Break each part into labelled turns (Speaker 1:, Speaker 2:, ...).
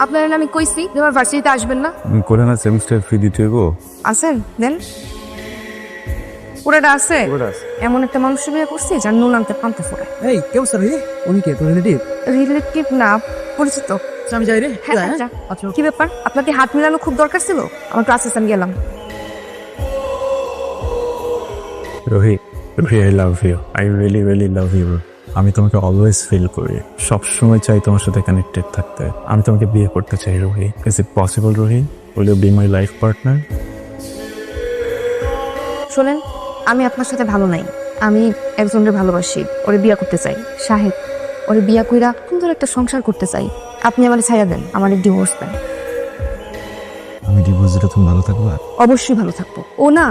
Speaker 1: আপনার আমি কইছি যে আমার ভার্সিটিতে আসবেন না।
Speaker 2: করে না সেমিস্টার ফি দিতে হইব।
Speaker 1: আছেন দেন পুরোটা আছে। এমন একটা মানুষের বিয়ে করছি যার নুন আনতে পান্তা ফোড়ায়।
Speaker 3: এই কেউ স্যার উনি কে তোর রিলেটিভ?
Speaker 1: রিলেটিভ না, পরিচিত।
Speaker 3: আমি যাই রে।
Speaker 1: হ্যাঁ, যা। কি ব্যাপার, আপনাকে হাত মিলানো খুব দরকার ছিল? আমার ক্লাসে আমি গেলাম।
Speaker 2: Rohi, I love you, I really really love you. আমি তোমাকে অলওয়েজ ফিল করি, সবসময় চাই তোমার সাথে কানেক্টেড থাকতে। আমি তোমাকে বিয়ে করতে চাই Rohi. Is it possible Rohi? Will you be my life partner?
Speaker 1: শোনেন, আমি আপনার সাথে ভালো নাই। আমি একজনের ভালোবাসি, ওরে বিয়া করতে চাই। সাহেব, ওরে বিয়া কইরা সুন্দর একটা সংসার করতে চাই। আপনি আমার ছাইয়া দেন, আমার ডিভোর্স দেন।
Speaker 2: আমি ডিভোর্স দিলে তুমি ভালো থাকবা?
Speaker 1: অবশ্যই ভালো থাকবো। ও না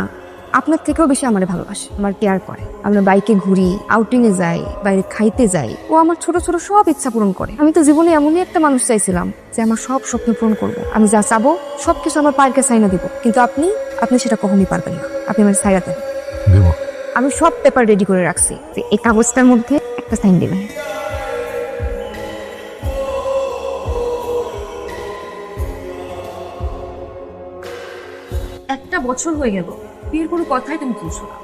Speaker 1: আপনার থেকেও বেশি আমারে ভালোবাসে, আমার কেয়ার করে। আমরা বাইকে ঘুরি, আউটিং এ যাই, বাইরে খাইতে যাই। ও আমার ছোট ছোট সব ইচ্ছা পূরণ করে। আমি তো জীবনে এমনই একটা মানুষ চাইছিলাম যে আমার সব স্বপ্ন পূরণ করবো। আমি যা চাবো সবকিছু আমার পায়ের কাছে আইনা দিব, কিন্তু আপনি সেটা কখনই পারবেন না। আপনি আমার ছাইয়া দেন। আমি সব পেপার রেডি করে রাখছি, যে এই কাগজটার মধ্যে একটা সাইন দেবেন। একটা বছর হয়ে গেল, বিয়ের কোনো কথাই তুমি তুলছো না,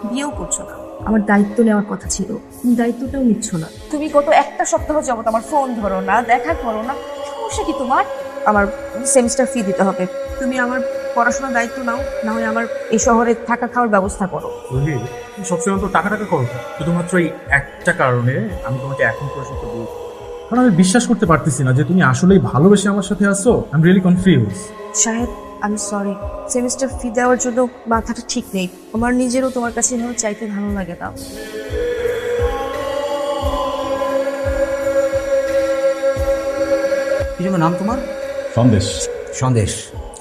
Speaker 1: বিয়েও করছো না। আমার দায়িত্ব নেওয়ার কথা ছিল, তুমি দায়িত্বটাও নিচ্ছ না। তুমি গত একটা সপ্তাহ যাবত আমার ফোন ধরো না, দেখা করো না। সমস্যা কি তোমার? আমার সেমিস্টার ফি দিতে হবে, তুমি আমার পড়াশোনার দায়িত্ব নাও, না হয় আমার এই শহরে থাকা খাওয়ার ব্যবস্থা করো।
Speaker 4: তুমি সবসময় তো টাকা টাকা করো, শুধুমাত্র এই একটা কারণে আমি তোমাকে এখন পর্যন্ত বলছি, কারণ আমি বিশ্বাস করতে পারতেছি না যে তুমি আসলেই ভালোবেসে আমার সাথে আসো। I am really confuse.
Speaker 1: সাহেব, আমি সরি, সেমিস্টার ফি দেওয়ার জন্য মাথাটা ঠিক নেই। আমার নিজেরও তোমার কাছে এভাবে চাইতে ভালো লাগে না।
Speaker 3: কি যেন নাম তোমার?
Speaker 5: সন্দেশ।
Speaker 3: সন্দেশ,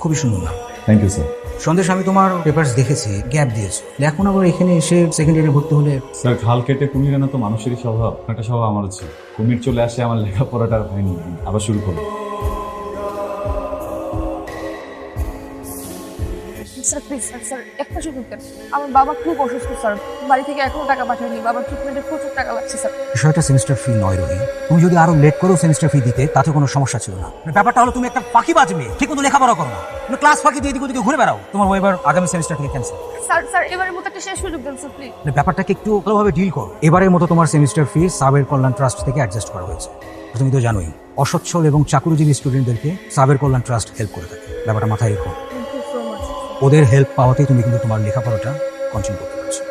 Speaker 3: খুবই সুন্দর নাম।
Speaker 5: Thank you sir.
Speaker 3: সন্দেশ, আমি তোমার পেপারস দেখেছি, গ্যাপ দিয়েছো। এখন আবার এখানে এসে সেকেন্ড ইয়ারে ভর্তি হলে?
Speaker 5: স্যার, খাল কেটে কুমির আনা তো মানুষেরই স্বভাব, একটা স্বভাব আমারও ছিল। কুমির চলে আসে, আমার লেখাপড়াটা আর হয়নি, আবার শুরু করো।
Speaker 1: স্যার প্লিজ, স্যার একটা সুযোগ দেন। আমার বাবা খুব অসুস্থ স্যার, বাড়ি থেকে এখনো টাকা পাঠায়নি। বাবার ট্রিটমেন্টে প্রচুর টাকা লাগছে স্যার।
Speaker 3: বিষয়টা সেমিস্টার ফি নয় রোহি, তুমি যদি আরো লেট করো সেমিস্টার ফি দিতে তাতে কোনো সমস্যা ছিল না। ব্যাপারটা হলো তুমি একটা ফাঁকি বাজবে, ঠিক মতো লেখাপড়া করো না, তুমি ক্লাস ফাঁকি দিয়ে এদিকে ওদিকে ঘুরে বেড়াও। তোমার ওয়েবার আগামী সেমিস্টার থেকে ক্যান্সেল।
Speaker 1: স্যার এবারের মতো একটা শেষ সুযোগ দেন স্যার প্লিজ।
Speaker 3: ব্যাপারটাকে একটু ভালোভাবে ডিল করো। এবারের মতো তোমার সেমিস্টার ফি সাবের কল্যাণ ট্রাস্ট থেকে অ্যাডজাস্ট করা হয়েছে। তুমি তো জানোই অসচ্ছল এবং চাকুরিজীবী স্টুডেন্টদেরকে সাবের কল্যাণ ট্রাস্ট হেল্প করে থাকে। ব্যাপারটা মাথায় রেখো।
Speaker 1: Thank you so much.
Speaker 3: ওদের হেল্প পাওয়াতেই তুমি কিন্তু তোমার লেখাপড়াটা কন্টিনিউ করতে পারছো।